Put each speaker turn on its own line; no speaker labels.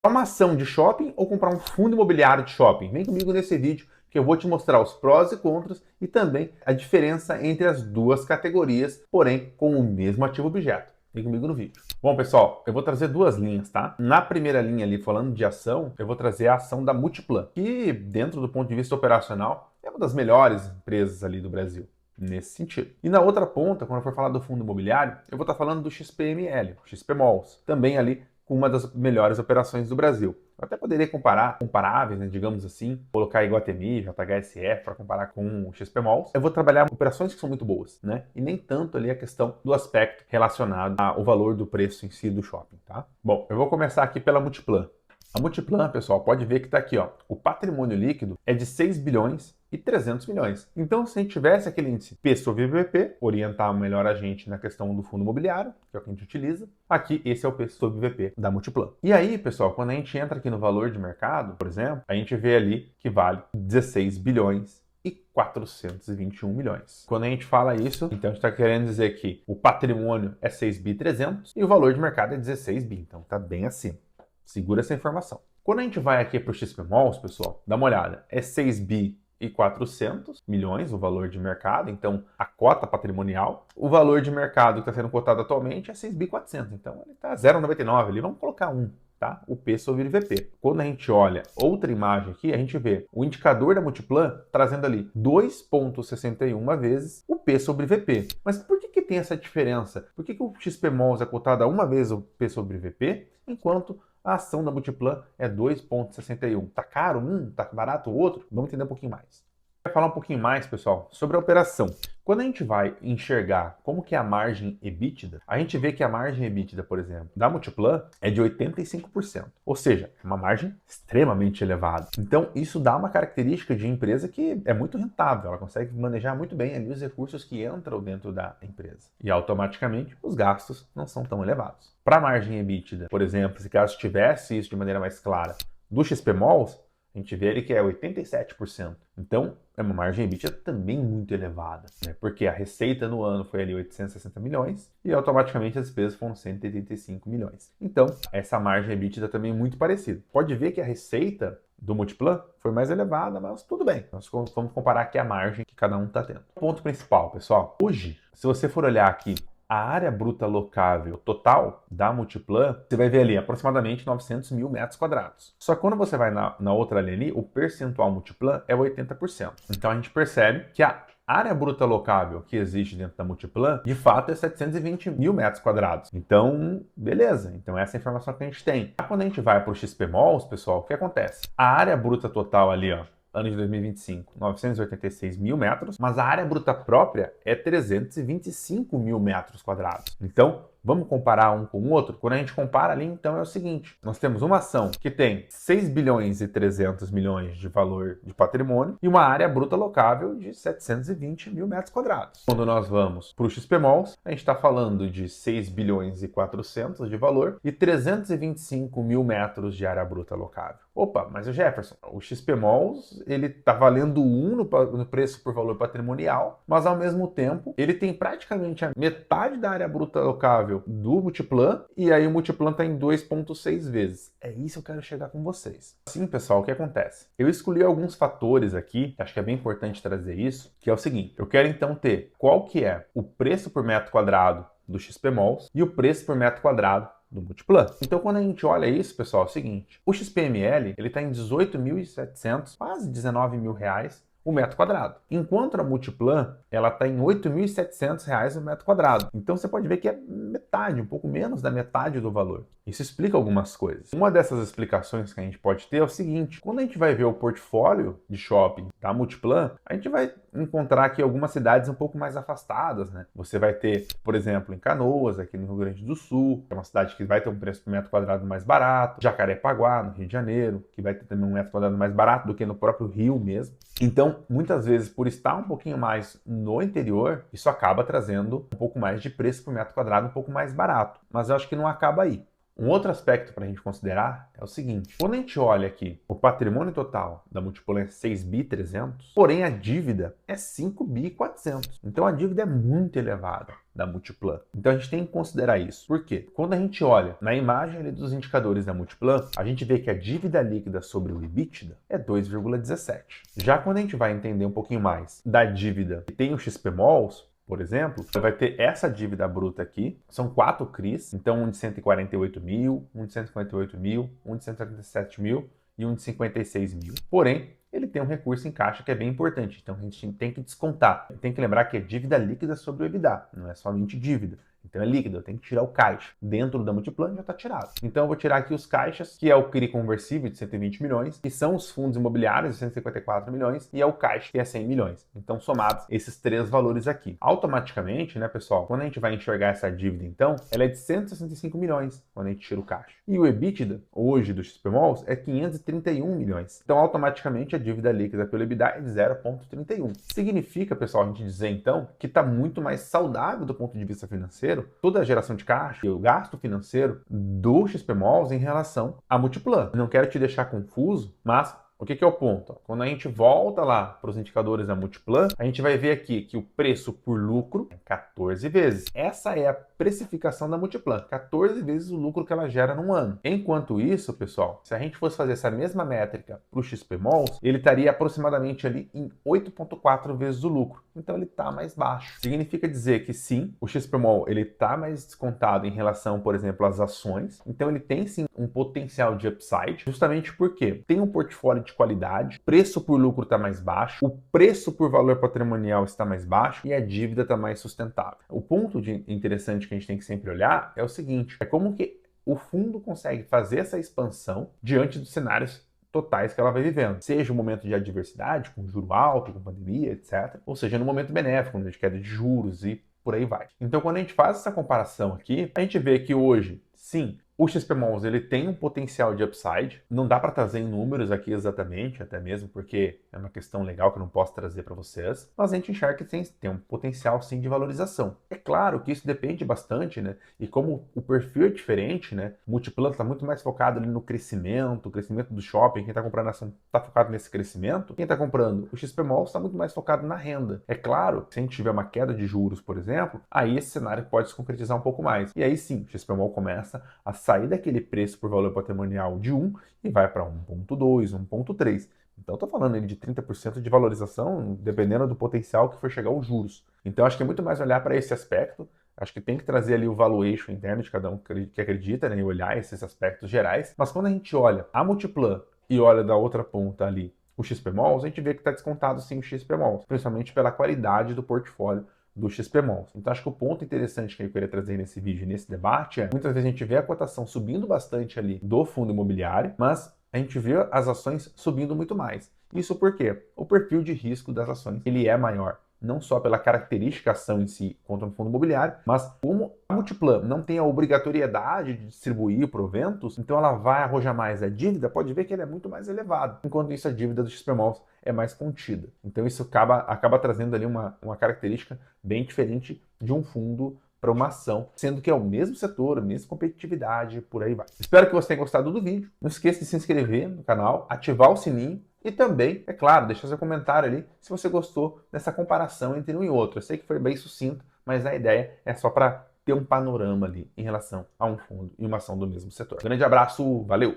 Uma ação de shopping ou comprar um fundo imobiliário de shopping? Vem comigo nesse vídeo que eu vou te mostrar os prós e contras e também a diferença entre as duas categorias, porém com o mesmo ativo objeto. Vem comigo no vídeo. Bom, pessoal, eu vou trazer duas linhas, tá? Na primeira linha ali, falando de ação, eu vou trazer a ação da Multiplan, que dentro do ponto de vista operacional é uma das melhores empresas ali do Brasil. Nesse sentido. E na outra ponta, quando eu for falar do fundo imobiliário, eu vou estar falando do XPML, XPMOLs, também ali com uma das melhores operações do Brasil. Eu até poderia comparar, comparáveis, né, digamos assim, colocar Iguatemi, JHSF para comparar com o XPMOLs. Eu vou trabalhar operações que são muito boas, né? E nem tanto ali a questão do aspecto relacionado ao valor do preço em si do shopping, tá? Bom, eu vou começar aqui pela Multiplan. A Multiplan, pessoal, pode ver que está aqui, ó. O patrimônio líquido é de 6 bilhões e 300 milhões. Então, se a gente tivesse aquele índice P sobre VP, orientar melhor a gente na questão do fundo imobiliário, que é o que a gente utiliza, aqui esse é o P sobre VP da Multiplan. E aí, pessoal, quando a gente entra aqui no valor de mercado, por exemplo, a gente vê ali que vale 16 bilhões e 421 milhões. Quando a gente fala isso, então a gente está querendo dizer que o patrimônio é 6 bi 300 e o valor de mercado é 16 bi, então está bem acima. Segura essa informação. Quando a gente vai aqui para o XPMOLs, pessoal, dá uma olhada, é 6 bi e 400 milhões o valor de mercado, então a cota patrimonial. O valor de mercado que está sendo cotado atualmente é 6 bi 400, então ele está 0,99 ali, vamos colocar 1. Tá? O P sobre VP. Quando a gente olha outra imagem aqui, a gente vê o indicador da Multiplan trazendo ali 2,61 vezes o P sobre VP. Mas por que tem essa diferença? Por que o XPMOLs é cotado a uma vez o P sobre VP, enquanto a ação da Multiplan é 2,61? Tá caro um? Tá barato o outro? Vamos entender um pouquinho mais. Vai falar um pouquinho mais, pessoal, sobre a operação. Quando a gente vai enxergar como que é a margem EBITDA, a gente vê que a margem EBITDA, por exemplo, da Multiplan é de 85%. Ou seja, é uma margem extremamente elevada. Então, isso dá uma característica de empresa que é muito rentável. Ela consegue manejar muito bem ali os recursos que entram dentro da empresa. E automaticamente, os gastos não são tão elevados. Para a margem EBITDA, por exemplo, se caso tivesse isso de maneira mais clara do XPMOLs, a gente vê ali que é 87%. Então, é uma margem EBITDA também muito elevada, né? Porque a receita no ano foi ali 860 milhões e automaticamente as despesas foram 185 milhões. Então, essa margem EBITDA também é muito parecida. Pode ver que a receita do Multiplan foi mais elevada, mas tudo bem. Nós vamos comparar aqui a margem que cada um está tendo. Ponto principal, pessoal. Hoje, se você for olhar aqui a área bruta locável total da Multiplan, você vai ver ali aproximadamente 900 mil metros quadrados. Só que quando você vai na outra linha ali, o percentual Multiplan é 80%. Então a gente percebe que a área bruta locável que existe dentro da Multiplan, de fato, é 720 mil metros quadrados. Então, beleza. Então essa é a informação que a gente tem. Quando a gente vai para o XPMOLs, pessoal, o que acontece? A área bruta total ali, ó, ano de 2025, 986 mil metros, mas a área bruta própria é 325 mil metros quadrados. Então, vamos comparar um com o outro? Quando a gente compara ali, então é o seguinte, nós temos uma ação que tem 6 bilhões e 300 milhões de valor de patrimônio e uma área bruta locável de 720 mil metros quadrados. Quando nós vamos para o XPMOLs, a gente está falando de 6 bilhões e 400 de valor e 325 mil metros de área bruta locável. Opa, mas o Jefferson, o XPMOLs, ele está valendo 1 no preço por valor patrimonial, mas ao mesmo tempo ele tem praticamente a metade da área bruta locável do Multiplan e aí o Multiplan está em 2,6 vezes. É isso que eu quero chegar com vocês. Assim, pessoal, o que acontece? Eu escolhi alguns fatores aqui, acho que é bem importante trazer isso, que é o seguinte, eu quero então ter qual que é o preço por metro quadrado do XPMOLs e o preço por metro quadrado do Multiplan. Então, quando a gente olha isso, pessoal, é o seguinte, o XPML ele está em 18.700, quase 19 mil reais o metro quadrado. Enquanto a Multiplan, ela está em R$ 8.700 o metro quadrado. Então você pode ver que é metade, um pouco menos da metade do valor. Isso explica algumas coisas. Uma dessas explicações que a gente pode ter é o seguinte, quando a gente vai ver o portfólio de shopping da Multiplan, a gente vai encontrar aqui algumas cidades um pouco mais afastadas, né? Você vai ter, por exemplo, em Canoas, aqui no Rio Grande do Sul, que é uma cidade que vai ter um preço por metro quadrado mais barato, Jacarepaguá, no Rio de Janeiro, que vai ter também um metro quadrado mais barato do que no próprio Rio mesmo. Então, muitas vezes, por estar um pouquinho mais no interior, isso acaba trazendo um pouco mais de preço por metro quadrado, um pouco mais barato. Mas eu acho que não acaba aí. Um outro aspecto para a gente considerar é o seguinte: quando a gente olha aqui, o patrimônio total da Multiplan é 6.300, porém a dívida é 5.400. Então a dívida é muito elevada da Multiplan. Então a gente tem que considerar isso. Por quê? Quando a gente olha na imagem ali dos indicadores da Multiplan, a gente vê que a dívida líquida sobre o EBITDA é 2,17. Já quando a gente vai entender um pouquinho mais da dívida que tem o XPMOLs, por exemplo, vai ter essa dívida bruta aqui, são 4 CRIs, então um de 148 mil, um de 158 mil, um de 137 mil e um de 56 mil. Porém, ele tem um recurso em caixa que é bem importante, então a gente tem que descontar. Tem que lembrar que é dívida líquida sobre o EBITDA, não é somente dívida. Então é líquido, eu tenho que tirar o caixa. Dentro da Multiplan já está tirado. Então eu vou tirar aqui os caixas, que é o CRI conversível de 120 milhões, que são os fundos imobiliários de 154 milhões, e é o caixa, que é 100 milhões. Então somados esses três valores aqui. Automaticamente, né, pessoal, quando a gente vai enxergar essa dívida, então, ela é de 165 milhões, quando a gente tira o caixa. E o EBITDA, hoje do XPMOLs, é 531 milhões. Então automaticamente a dívida líquida pelo EBITDA é de 0,31. Significa, pessoal, a gente dizer então que está muito mais saudável do ponto de vista financeiro toda a geração de caixa e o gasto financeiro do XPMOLs em relação à Multiplan. Não quero te deixar confuso, mas o que é o ponto? Quando a gente volta lá para os indicadores da Multiplan, a gente vai ver aqui que o preço por lucro é 14 vezes. Essa é a precificação da Multiplan, 14 vezes o lucro que ela gera num ano. Enquanto isso, pessoal, se a gente fosse fazer essa mesma métrica para o XPMOLs, ele estaria aproximadamente ali em 8,4 vezes o lucro. Então ele está mais baixo. Significa dizer que sim, o XPMOL ele está mais descontado em relação, por exemplo, às ações. Então ele tem sim um potencial de upside, justamente porque tem um portfólio de qualidade, preço por lucro está mais baixo, o preço por valor patrimonial está mais baixo e a dívida está mais sustentável. O ponto interessante que a gente tem que sempre olhar é o seguinte: é como que o fundo consegue fazer essa expansão diante dos cenários totais que ela vai vivendo. Seja um momento de adversidade, com juro alto, com pandemia, etc. Ou seja, no momento benéfico, de queda de juros e por aí vai. Então, quando a gente faz essa comparação aqui, a gente vê que hoje, sim, o XPMOLs ele tem um potencial de upside. Não dá para trazer em números aqui exatamente, até mesmo porque é uma questão legal que eu não posso trazer para vocês, mas a gente enxerga que tem um potencial sim de valorização. É claro que isso depende bastante, né? E como o perfil é diferente, né? O Multiplan está muito mais focado ali no crescimento, o crescimento do shopping. Quem está comprando a ação está focado nesse crescimento. Quem está comprando o XPMOLs está muito mais focado na renda. É claro, se a gente tiver uma queda de juros, por exemplo, aí esse cenário pode se concretizar um pouco mais. E aí sim, o XPMOL começa a sair daquele preço por valor patrimonial de 1 e vai para 1,2, 1,3. Então, estou falando de 30% de valorização, dependendo do potencial que for chegar aos juros. Então, acho que é muito mais olhar para esse aspecto. Acho que tem que trazer ali o valuation interno de cada um que acredita, né, e olhar esses aspectos gerais. Mas quando a gente olha a Multiplan e olha da outra ponta ali o XPMOLs, a gente vê que está descontado sim o XPMOLs, principalmente pela qualidade do portfólio do XPMOLs. Então acho que o ponto interessante que eu queria trazer nesse vídeo, nesse debate, é muitas vezes a gente vê a cotação subindo bastante ali do fundo imobiliário, mas a gente vê as ações subindo muito mais. Isso porque o perfil de risco das ações ele é maior. Não só pela característica ação em si contra um fundo imobiliário, mas como a Multiplan não tem a obrigatoriedade de distribuir proventos, então ela vai arrojar mais a dívida, pode ver que ele é muito mais elevado, enquanto isso a dívida do XPMOLs é mais contida. Então isso acaba trazendo ali uma característica bem diferente de um fundo para uma ação, sendo que é o mesmo setor, a mesma competitividade, por aí vai. Espero que você tenha gostado do vídeo. Não esqueça de se inscrever no canal, ativar o sininho e também, é claro, deixar seu comentário ali se você gostou dessa comparação entre um e outro. Eu sei que foi bem sucinto, mas a ideia é só para ter um panorama ali em relação a um fundo e uma ação do mesmo setor. Grande abraço, valeu!